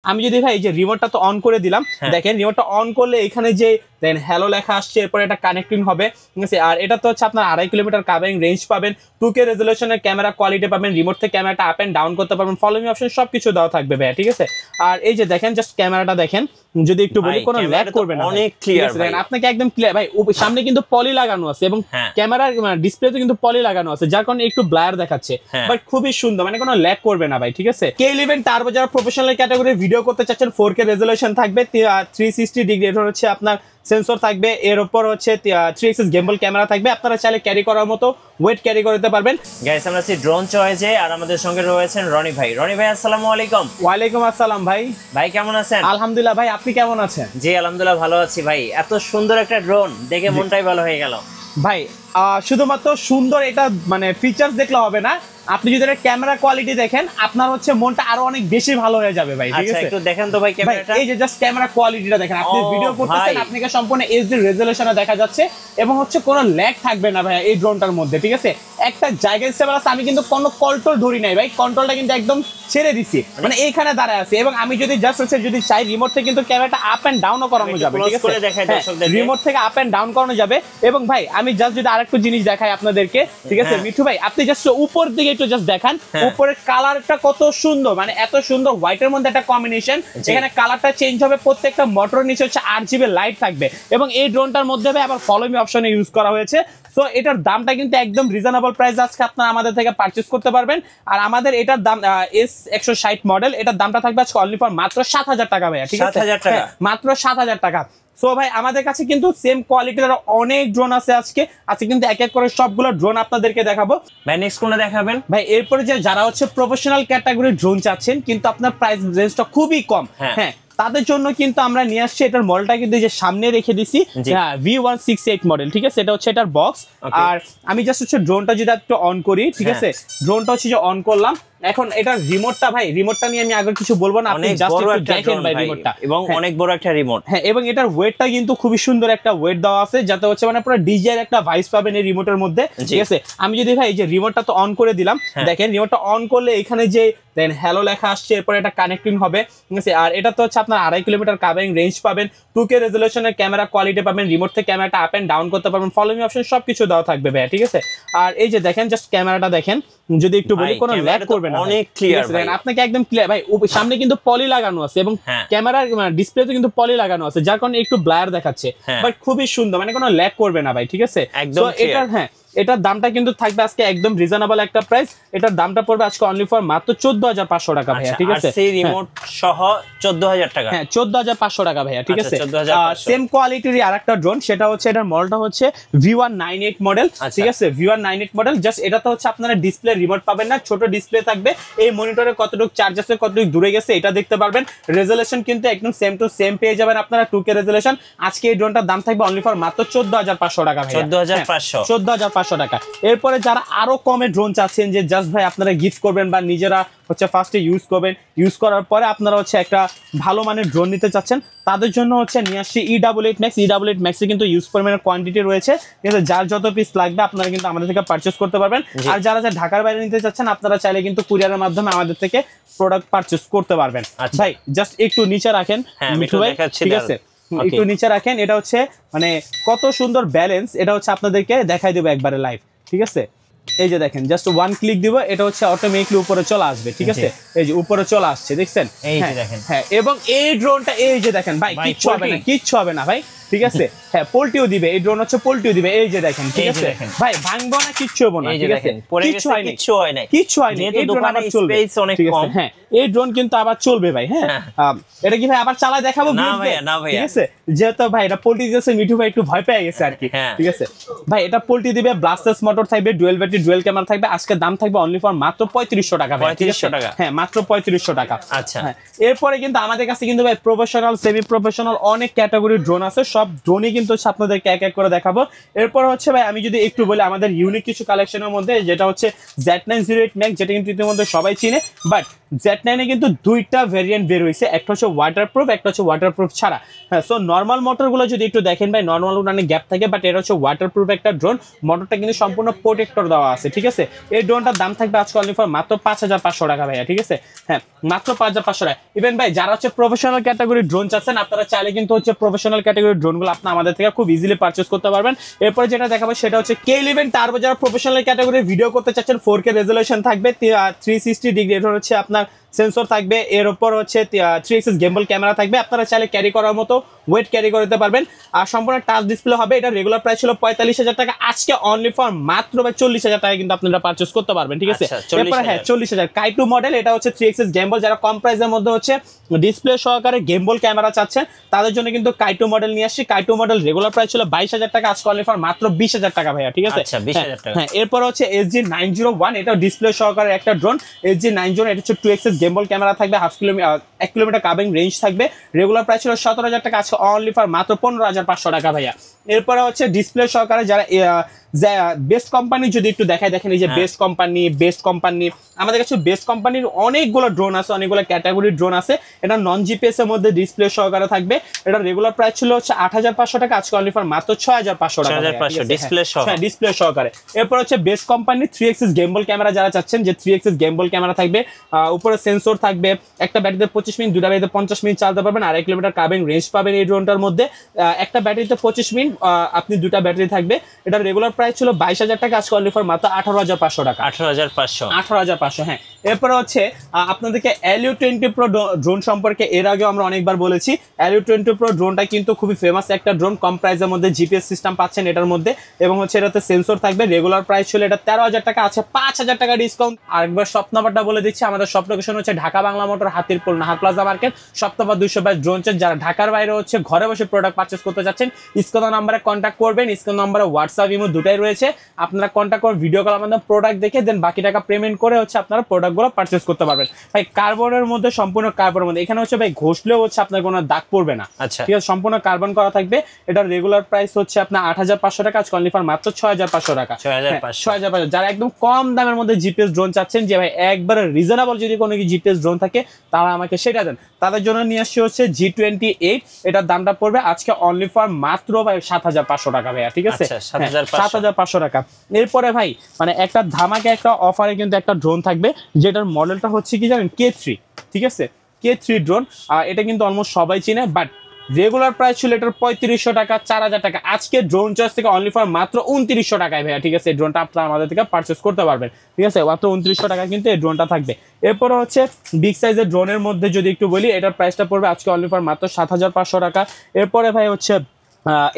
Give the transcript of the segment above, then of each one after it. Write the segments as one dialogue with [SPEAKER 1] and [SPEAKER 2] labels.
[SPEAKER 1] আমি যদি ভাই এই যে রিমোটটা তো অন করে দিলাম, দেখেন রিমোটটা অন করলে এখানে যে দেন হ্যালো লেখা আসছে, এরপর এটা কানেক্টিং হবে, ঠিক আছে। আর এটা তো হচ্ছে আপনার 2.5 কিলোমিটার কাভারিং রেঞ্জ পাবেন, 2K রেজুলেশনের ক্যামেরা কোয়ালিটি পাবেন, রিমোট থেকে ক্যামেরাটা আপ এন্ড ডাউন করতে পারবেন, ফলো মি অপশন সবকিছু দেওয়া থাকবে ভাই, ঠিক আছে। আর এই যে দেখেন জাস্ট ক্যামেরাটা দেখেন, যদি একটু বলি কোনো ল্যাগ করবে না,
[SPEAKER 2] অনেক ক্লিয়ার ভাই,
[SPEAKER 1] আপনাকে একদম ক্লিয়ার ভাই। সামনে কিন্তু পলি লাগানো আছে এবং ক্যামেরার ডিসপ্লেতে কিন্তু পলি লাগানো আছে, যার কারণে একটু ব্লার দেখাচ্ছে, বাট খুবই সুন্দর, মানে কোনো ল্যাগ করবে না ভাই, ঠিক আছে। K11 টার্বো যারা প্রফেশনাল ক্যাটাগরি ভিডিও করতে চাচ্ছেন, 4K রেজুলেশন থাকবে, 360 ডিগ্রি এটা হচ্ছে আপনার সেন্সর থাকবে, এর উপর হচ্ছে 3 axis গিম্বল ক্যামেরা থাকবে, আপনারা চাইলে ক্যারি করার মতো ওয়েট ক্যারি করতে পারবেন।
[SPEAKER 2] গাইস আমরা আছি ড্রোন চয়েসে, আর আমাদের সঙ্গে রয়েছেন রনি ভাই। রনি ভাই আসসালামু আলাইকুম।
[SPEAKER 1] ওয়ালাইকুম আসসালাম ভাই।
[SPEAKER 2] ভাই কেমন আছেন?
[SPEAKER 1] আলহামদুলিল্লাহ ভাই, আপনি কেমন আছেন?
[SPEAKER 2] জি আলহামদুলিল্লাহ ভালো আছি ভাই। এত সুন্দর একটা ড্রোন দেখে মনটাই ভালো হয়ে গেল
[SPEAKER 1] ভাই। শুধুমাত্র সুন্দর এটা মানে ফিচার্স দেখলে হবে না, আপনি যদি এটা ক্যামেরা কোয়ালিটি দেখেন আপনার হচ্ছে মনটা আরো অনেক বেশি ভালো হয়ে যাবে ভাই, ঠিক আছে।
[SPEAKER 2] আচ্ছা একটু দেখেন তো ভাই ক্যামেরাটা,
[SPEAKER 1] এই যে জাস্ট ক্যামেরা কোয়ালিটিটা দেখেন, আপনি ভিডিও করতেছেন আপনাকে সম্পূর্ণ এইচডি রেজোলিউশনে দেখা যাচ্ছে এবং হচ্ছে কোনো ল্যাগ থাকবে না ভাই এই ড্রোনটার মধ্যে, ঠিক আছে। একটা জায়গায় স্টেবল আছে, আমি কিন্তু কোনো কন্ট্রোল ধরি নাই ভাই, কন্ট্রোলটা কিন্তু একদম ছেড়ে দিছি, মানে এইখানে দাঁড়ায় আছে, এবং আমি যদি জাস্ট হচ্ছে যদি চাই রিমোট থেকে কিন্তু ক্যামেরাটা আপ এন্ড ডাউনও করানো যাবে, ঠিক আছে। রিমোট থেকে আপ এন্ড ডাউন করানো যাবে। এবং ভাই আমি জাস্ট যদি আরেকটু জিনিস দেখাই আপনাদেরকে, ঠিক আছে মিঠু ভাই, আপনি জাস্ট উপর দিকে একটু জাস্ট দেখান, উপরের কালারটা কত সুন্দর, মানে এত সুন্দর হোয়াইটের মধ্যে একটা কম্বিনেশন, এখানে কালারটা চেঞ্জ হবে, প্রত্যেকটা মোটরের নিচে হচ্ছে 8GB লাইট থাকবে, এবং এই ড্রোনটার মধ্যে ভাই আবার ফলো মি অপশনে ইউজ করা হয়েছে। সো এটার দামটা কিন্তু একদম রিজনেবল প্রাইস, আজকে আপনারা আমাদের থেকে পারচেজ করতে পারবেন। আর আমাদের এটার দাম S160 মডেল, এটার দামটা থাকবে আজকে অনলি ফর মাত্র 7,000 টাকা ভাইয়া, ঠিক আছে, মাত্র 7,000 টাকা। সো ভাই আমাদের কাছে কিন্তু সেম কোয়ালিটির অনেক ড্রোন আছে, আজকে কিন্তু এক এক করে সবগুলো ড্রোন আপনাদেরকে দেখাবো
[SPEAKER 2] ভাই। নেক্সট কোনটা দেখাবেন
[SPEAKER 1] ভাই? এরপরে যে যারা হচ্ছে প্রফেশনাল ক্যাটাগরি ড্রোন চাচ্ছেন কিন্তু আপনার প্রাইস রেঞ্জটা খুবই কম, হ্যাঁ তাদের জন্য কিন্তু আমরা নিয়ে আসছি এটার মডেলটা কিন্তু যে সামনে রেখে দিছি, V168 মডেল, ঠিক আছে। এটা হচ্ছে এটার বক্স। আর আমি জাস্ট হচ্ছে ড্রোনটা যদি একটু অন করি, ঠিক আছে, ড্রোনটা হচ্ছে যে অন করলাম, এখন এটা রিমোটটা ভাই, রিমোটটা নিয়ে আমি আগে কিছু বলবো না, আপনি জাস্ট একটু দেখেন ভাই রিমোটটা,
[SPEAKER 2] এবং অনেক বড় একটা রিমোট,
[SPEAKER 1] হ্যাঁ, এবং এটার ওয়েটটা কিন্তু খুবই সুন্দর একটা ওয়েট দেওয়া আছে, যাতে হচ্ছে মানে পুরো ডিজাইন একটা ভাইস পাবেন এই রিমোটের মধ্যে, ঠিক আছে। আমি যদি ভাই এই যে রিমোটটা তো অন করে দিলাম, দেখেন রিমোটটা অন করলে এখানে যে দেন হ্যালো লেখা আসছে, এরপর এটা কানেক্টিং হবে, ঠিক আছে। আর এটা তো হচ্ছে আপনার 2.5 কিলোমিটার কাভারিং রেঞ্জ পাবেন, 2K রেজুলেশনের ক্যামেরা কোয়ালিটি পাবেন, রিমোট থেকে ক্যামেরাটা আপ এন্ড ডাউন করতে পারবেন, ফলো মি অপশন সবকিছু দেওয়া থাকবে ভাই, ঠিক আছে। আর এই যে দেখেন জাস্ট ক্যামেরাটা দেখেন, যদি একটু বলি কোনো ল্যাগ করবে না,
[SPEAKER 2] অনেক ক্লিয়ার ভাই,
[SPEAKER 1] আপনাকে একদম ক্লিয়ার ভাই। সামনে কিন্তু পলি লাগানো আছে এবং ক্যামেরার ডিসপ্লেতে কিন্তু পলি লাগানো আছে, যার কারণে একটু ব্লার দেখাচ্ছে, বাট খুবই সুন্দর, মানে কোনো ল্যাগ করবে না ভাই, ঠিক আছে।
[SPEAKER 2] একদম
[SPEAKER 1] এটা এটার দামটা কিন্তু থাকবে আজকে একদম রিজনেবল একটা প্রাইস, এটার দামটা পড়বে আজকে অনলি ফর মাত্র 14,500 টাকা ভাইয়া, ঠিক আছে।
[SPEAKER 2] সেই রিমোট সহ 14,000 টাকা,
[SPEAKER 1] হ্যাঁ 14,500 টাকা ভাইয়া, ঠিক আছে। সেম কোয়ালিটির আরেকটা ড্রোন, সেটা হচ্ছে এটার মডেলটা হচ্ছে V198 মডেল, ঠিক আছে, V198 মডেল। জাস্ট এটাতে হচ্ছে আপনারা ডিসপ্লে রিমোট পাবেন না, ছোট ডিসপ্লে থাকবে, এই মনিটরে কতটুকু চার্জ আছে, কতটুকু দূরে গেছে এটা দেখতে পারবেন, রেজুলেশন কিন্তু একদম সেম টু সেম পেয়ে যাবেন আপনারা, 2K রেজুলেশন। আজকে এই ড্রোনটার দাম থাকবে অনলি ফর মাত্র 14,500 টাকা ভাইয়া, 14,500 টাকা। এরপরে যারা আরো কমে ড্রোন চাচ্ছেন, যে জাস্ট ভাই আপনারা গিফট করবেন বা নিজেরা হচ্ছে ফার্স্টে ইউজ করবেন, ইউজ করার পরে আপনারা হচ্ছে একটা ভালো মানের ড্রোন নিতে চাচ্ছেন, তাদের জন্য হচ্ছে নিয়ে আসছি E88 Max। E88 Max এ কিন্তু ইউজ পরিমাণের কোয়ান্টিটি রয়েছে, ঠিক আছে, যার যত পিস লাগবে আপনারা কিন্তু আমাদের থেকে পারচেজ করতে পারবেন। আর যারা ঢাকার বাইরে নিতে চাচ্ছেন আপনারা চাইলে কিন্তু কুরিয়ারের মাধ্যমে আমাদের থেকে প্রোডাক্ট পারচেজ করতে পারবেন। ভাই জাস্ট একটু নিচে রাখেন মিঠু ভাই, ঠিক আছে, একটু নিচে রাখেন, এটা হচ্ছে মানে কত সুন্দর ব্যালেন্স, এটা হচ্ছে আপনাদেরকে দেখাই দেবো একবারে লাইভ, ঠিক আছে। এই যে দেখেন জাস্ট ওয়ান ক্লিক দিব, এটা হচ্ছে অটোমেটিকলি উপরে চলে আসবে, ঠিক আছে, এই যে উপরে চলে আসছে, দেখছেন, হ্যাঁ। এবং এই ড্রোনটা এই যে দেখেন ভাই, কিচ্ছু হবে না, কিচ্ছু হবে না ভাই, ঠিক আছে, হ্যাঁ পোল্টিও দিবে, এই ড্রোন হচ্ছে পোল্টিও দিবে, এই যে দেখেন, ঠিক আছে ভাই, ভাঙবো না, কিচ্ছু হবে না, ঠিক আছে, কিচ্ছু হয় না, এই ড্রোন আবার চলবে, ঠিক আছে, হ্যাঁ এই ড্রোন কিন্তু আবার চলবে ভাই, হ্যাঁ। এটা কি ভাই আবার চালায় দেখাবো?
[SPEAKER 2] না ভাই,
[SPEAKER 1] ঠিক আছে, যেহেতু ভাই এটা পোল্টি দিয়েছে, মিঠু ভাই একটু ভয় পেয়ে গেছে আর কি, ঠিক আছে ভাই। এটা পোল্টি দিবে, ব্লাস্টার্স মোটর থাকবে, ডুয়েল ব্যাটারি, ডুয়েল ক্যামেরা থাকবে, আজকে দাম থাকবে অনলি ফর মাত্র 3500 টাকা,
[SPEAKER 2] 3500 টাকা,
[SPEAKER 1] হ্যাঁ মাত্র 3500 টাকা।
[SPEAKER 2] আচ্ছা,
[SPEAKER 1] এরপরে কিন্তু আমাদের কাছে কিন্তু ভাই প্রফেশনাল, সেমি প্রফেশনাল অনেক ক্যাটাগরির ড্রোন আছে, সব ড্রোনই কিন্তু হচ্ছে আপনাদেরকে এক এক করে দেখাবো। এরপর হচ্ছে ভাই আমি যদি একটু বলি আমাদের ইউনিক কিছু কালেকশনের মধ্যে, যেটা হচ্ছে Z908 Max, যেটা কিন্তু ইতিমধ্যে সবাই চিনে। বাট Z9 এ কিন্তু দুইটা ভেরিয়েন্ট বের হয়েছে, একটা হচ্ছে ওয়াটারপ্রুফ, একটা হচ্ছে ওয়াটারপ্রুফ ছাড়া। হ্যাঁ, সো নর্মাল মোটরগুলো যদি একটু দেখেন ভাই, নর্মাল উড়ানে গ্যাপ থাকে, বাট এটা হচ্ছে ওয়াটারপ্রুফ একটা ড্রোন। মোটরটা কিন্তু সম্পূর্ণ প্রোটেক্টর দেওয়া আছে, ঠিক আছে। এই ড্রোনটার দাম থাকবে আজকে অনলি ফর মাত্র 5500 টাকা ভাইয়া, ঠিক আছে। হ্যাঁ, মাত্র 5500 টাকা। ইভেন ভাই যারা হচ্ছে প্রফেশনাল ক্যাটাগরি ড্রোন চাচ্ছেন, আপনারা চাইলে কিন্তু হচ্ছে প্রফেশনাল ক্যাটাগরি ড্রোনগুলো আপনি আমাদের থেকে খুব ইজিলি পারচেজ করতে পারবেন। এরপরে যেটা দেখাবো সেটা হচ্ছে K11 টার্বো। যারা প্রফেশনাল ক্যাটাগরি ভিডিও করতে চাচ্ছেন, 4K রেজোলিউশন থাকবে, 360 ডিগ্রি এটা হচ্ছে আপনার সেন্সর থাকবে, এর উপর হচ্ছে 3 এক্সিস গিম্বল ক্যামেরা থাকবে। আপনারা চাইলে ক্যারি করার মতো ওয়েট ক্যারি করতে পারবেন। আর সম্পূর্ণ টাচ ডিসপ্লে হবে। এটা রেগুলার প্রাইস ছিল 45,000 টাকা, আজকে অনলি ফর মাত্র 40,000 টাকা কিন্তু আপনারা পারচেজ করতে পারবেন, ঠিক আছে। এরপর হ্যাঁ 40,000 কাইটু মডেল, এটা হচ্ছে 3 এক্সিস গিম্বল। যারা কম প্রাইসের মধ্যে হচ্ছে ডিসপ্লে সহকারে গিম্বল ক্যামেরা চাচ্ছেন, তাদের জন্য কিন্তু কাইটু মডেল নিয়ে আসছি। কাইটু মডেল রেগুলার প্রাইস ছিল 22,000 টাকা, আজকে অনলি ফর মাত্র 20,000 টাকা ভাইয়া, ঠিক আছে। হ্যাঁ, এরপর হচ্ছে SG901, এটা ডিসপ্লে সহকারে একটা ড্রোন। SG901 এটা হচ্ছে 2 এক্সিস গিম্বল ক্যামেরা থাকবে, 1 কিলোমিটার কাবিং রেঞ্জ থাকবে। রেগুলার প্রাইস ছিল 17,000 টাকা, আজকে অনলি ফর মাত্র 15,500 টাকা ভাইয়া। এরপরে হচ্ছে ডিসপ্লে সহকারে যারা বেস্ট কোম্পানি যদি একটু দেখায়, দেখেন এই যে বেস্ট কোম্পানি আমাদের কাছে বেস্ট কোম্পানির অনেকগুলো ড্রোন আছে, অনেকগুলো ক্যাটাগরির ড্রোন আছে। এটা নন জিপিএস এর মধ্যে ডিসপ্লে সহকারে থাকবে। এটা রেগুলার প্রাইস ছিল হচ্ছে 8,500 টাকা, আজকে অনলি ফর মাত্র 6,500 টাকা, ডিসপ্লে সহকারে। এরপর হচ্ছে best company 3 axis gimbal camera, যারা চাচ্ছেন যে 3 এক্সিস গিম্বল ক্যামেরা থাকবে, উপরে সেন্সর থাকবে, একটা ব্যাটারিতে 25 মিনিট, দুটা ব্যাটারিতে 50 মিনিট চালাতে পারবেন, আর 1 কিলোমিটার কাবিং রেঞ্জ পাবেন এই ড্রোনটার মধ্যে। একটা ব্যাটারিতে 25 মিনিট, আপনি দুটা ব্যাটারি থাকবে। এটা রেগুলার প্রাইস ছিল 22,000 টাকা, আজকে অনলি ফর মাত্র 18,500 টাকা, 18,500। হ্যাঁ, এরপরে হচ্ছে আপনাদেরকে LU20 Pro ড্রোন সম্পর্কে এর আগে আমরা অনেকবার বলেছি। LU20 Pro ড্রোনটা কিন্তু খুবই ফেমাস একটা ড্রোন, কম প্রাইসের মধ্যে জিপিএস সিস্টেম পাচ্ছেন এটার মধ্যে, এবং হচ্ছে এটাতে সেন্সর থাকবে। রেগুলার প্রাইস ছিল এটা 13,000 টাকা, আছে 5,000 টাকা ডিসকাউন্ট। আরেকবার শপ নাম্বারটা বলে দিচ্ছি, আমাদের শপ লোকেশন হচ্ছে Dhaka Bangla Motor, Hatirpool Nahar plaza market, shop number 222 drone chain. যারা ঢাকার বাইরে হচ্ছে ঘরে বসে প্রোডাক্ট পারচেজ করতে যাচ্ছেন, স্ক্রিন নাম্বারে কন্ট্যাক্ট করবেন। স্ক্রিন নাম্বারে হোয়াটসঅ্যাপ ইমো দুটাই রয়েছে, আপনারা কন্ট্যাক্ট করে ভিডিও কল আমাদের প্রোডাক্ট দেখে দেন বাকি টাকা পেমেন্ট করে হচ্ছে আপনারা প্রোডাক্টগুলো পারচেজ করতে পারবেন। ভাই কার্বনের মধ্যে, সম্পূর্ণ কার্বনের মধ্যে, এখানে হচ্ছে ভাই ঘষলেও হচ্ছে আপনার কোনো দাগ পড়বে না,
[SPEAKER 2] আচ্ছা,
[SPEAKER 1] ঠিক আছে, সম্পূর্ণ কার্বন করা থাকবে। এটার রেগুলার প্রাইস হচ্ছে আপনার 8,500 টাকা, আজকে অনলি ফর মাত্র 6,500 টাকা, 6,500। যারা একদম কম দামের মধ্যে জিপিএস ড্রোন চাচ্ছেন, যে ভাই একবারে রিজনেবল যদি কোনো জিপিএস ড্রোন থাকে তারা আমাকে সেটা দেন, তাদের জন্য নিয়ে আসছি হচ্ছে G28। এটার দামটা পড়বে আজকে অনলি ফর মাত্র ভাই 7,500 টাকা ভাইয়া, ঠিক আছে, 7,500 টাকা। এরপরে ভাই মানে একটা ধামাকে একটা অফারে কিন্তু একটা ড্রোন থাকবে, যেটার মডেলটা হচ্ছে কি জানেন, K3, ঠিক আছে, K3 ড্রোন। এটা কিন্তু অলমোস্ট সবাই চিনে, বাট রেগুলার প্রাইস ছিল এটার 3500 টাকা, 4,000 টাকা, আজকে ড্রোন চয়েস থেকে অনলি ফর মাত্র 2900 টাকায় ভাইয়া, ঠিক আছে। এই ড্রোনটা আপনারা আমাদের থেকে পারচেস করতে পারবেন, ঠিক আছে, মাত্র 2900 টাকা কিন্তু এই ড্রোনটা থাকবে। এরপরে হচ্ছে বিগ সাইজের ড্রোনের মধ্যে যদি একটু বলি, এটার প্রাইসটা পড়বে আজকে অনলি ফর মাত্র 7,500 টাকা। এরপরে ভাই হচ্ছে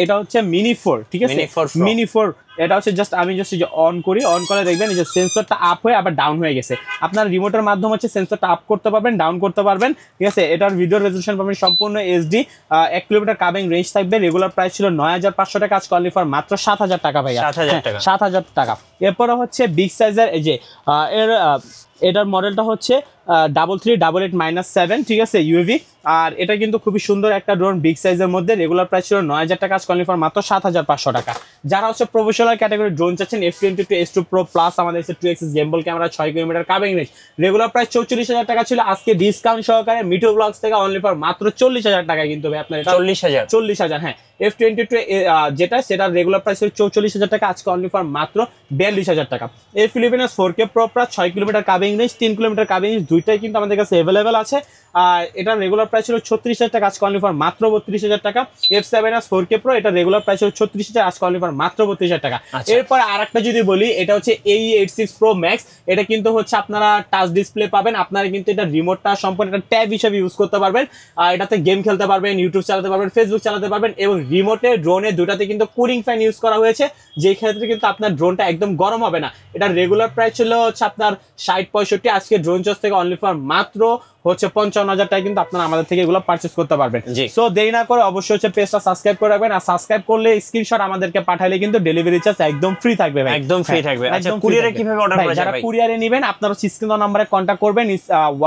[SPEAKER 1] এটা হচ্ছে মিনি 4, ঠিক আছে, মিনি 4। এটা হচ্ছে জাস্ট আমি জাস্ট অন করি, অন করে দেখবেন এই যে সেন্সরটা আপ হয়ে আবার ডাউন হয়ে গেছে। আপনার রিমোটের মাধ্যমে হচ্ছে সেন্সরটা আপ করতে পারবেন, ডাউন করতে পারবেন, ঠিক আছে। এটার ভিডিও রেজোলিউশন পাবেন সম্পূর্ণ HD, 1 কিলোমিটার কাবিং রেঞ্জ থাকবে। রেগুলার প্রাইস ছিল 9,500 টাকা, আজকে অনলি ফর মাত্র 7,000 টাকা ভাইয়া, 7,000 টাকা। এরপরে হচ্ছে বিগ সাইজের এই যে এটার মডেলটা হচ্ছে 3388-7, ঠিক আছে, ইউএভি। আর এটা কিন্তু খুবই সুন্দর একটা ড্রোন, বিগ সাইজের মধ্যে। রেগুলার প্রাইস ছিল 9,000 টাকা, আজকে অনলি ফর মাত্র 7,500 টাকা। যারা হচ্ছে প্রফেশনাল ক্যাটাগরি ড্রোন চাচ্ছেন, F22 S2 Pro প্লাস আমাদের 2 এক্সিস গিম্বল ক্যামেরা, 6 কিলোমিটার কাবিং রেঞ্জ। রেগুলার প্রাইস 44,000 টাকা ছিল, আজকে ডিসকাউন্ট সহকারে মিঠু ব্লগস থেকে অনলি ফর মাত্র 40,000 টাকা কিন্তু ভাই আপনার, 40,000। হ্যাঁ, F22 যেটা সেটা রেগুলার প্রাইস ছিল 44,000 টাকা, আজকে অনলি ফর মাত্র 42,000 টাকা। F11 4K Pro plus 6 kilometre কাবিং রেঞ্জ, 3 কিলোমিটার কাবিং রেঞ্জ, দুইটাই কিন্তু আমাদের কাছে অ্যাভেলেবেল আছে। আর এটা রেগুলার প্রাইস ছিল 36,000 টাকা, আজকে অনলি ফর মাত্র 32,000 টাকা। F7S 4K Pro এটা রেগুলার প্রাইস ছিল 36,000, আজকে অনলি ফর মাত্র 32,000 টাকা। এরপর আরেকটা যদি বলি, এটা হচ্ছে AE86 Pro Max। এটা কিন্তু হচ্ছে আপনারা টাচ ডিসপ্লে পাবেন, আপনারা কিন্তু এটা রিমোটটা সম্পূর্ণ একটা ট্যাব হিসেবে ইউজ করতে পারবেন। এটাতে গেম খেলতে পারবেন, ইউটিউব চালাতে পারবেন, ফেসবুক চালাতে পারবেন, এবং রিমোটে ড্রোনে দুটাতে কিন্তু কুলিং ফ্যান ইউজ করা হয়েছে, যে ক্ষেত্রে কিন্তু আপনার ড্রোনটা একদম গরম হবে না। এটা রেগুলার প্রাইস ছিল হচ্ছে আপনার 60-65, আজকে ড্রোন চয়েস থেকে অনলি ফর মাত্র হচ্ছে 55,000 টাকা কিন্তু আপনারা আমাদের থেকে এগুলো পারচেজ করতে পারবেন। সো দেরি না করে অবশ্যই হচ্ছে পেজটা সাবস্ক্রাইব করে রাখবেন, আর সাবস্ক্রাইব করলে স্ক্রিনশট আমাদেরকে পাঠাইলে কিন্তু ডেলিভারি চার্জ একদম ফ্রি থাকবে ভাই,
[SPEAKER 2] একদম ফ্রি থাকবে। আচ্ছা কুরিয়ারে কিভাবে অর্ডার করা যায়?
[SPEAKER 1] যারা কুরিয়ারে নেবেন আপনারা স্ক্রিন নম্বরে কন্টাক্ট করবেন,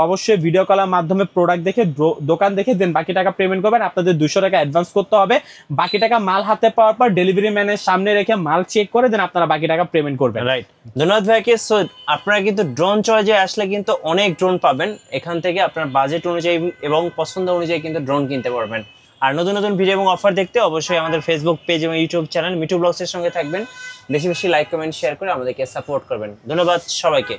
[SPEAKER 1] অবশ্যই ভিডিও কলের মাধ্যমে প্রোডাক্ট দেখে দোকান দেখে দেন বাকি টাকা পেমেন্ট করবেন। আপনাদের 200 টাকা অ্যাডভান্স করতে হবে, বাকি টাকা মাল হাতে পাওয়ার পর ডেলিভারি ম্যানের সামনে রেখে মাল চেক করে দেন আপনারা বাকি টাকা পেমেন্ট করবেন।
[SPEAKER 2] রাইট, ধন্যবাদ ভাইকে। সো আপনারা কিন্তু ড্রোন চয়েজে আসলে কিন্তু অনেক ড্রোন পাবেন এখান থেকে, আপনার বাজেট অনুযায়ী এবং পছন্দ অনুযায়ী কিন্তু ড্রোন কিনতে পারবেন। আর নতুন নতুন ভিডিও এবং অফার দেখতে অবশ্যই আমাদের ফেসবুক পেজ এবং ইউটিউব চ্যানেল মিঠু ব্লগসের সঙ্গে থাকবেন। বেশি বেশি লাইক কমেন্ট শেয়ার করে আমাদেরকে সাপোর্ট করবেন। ধন্যবাদ সবাইকে।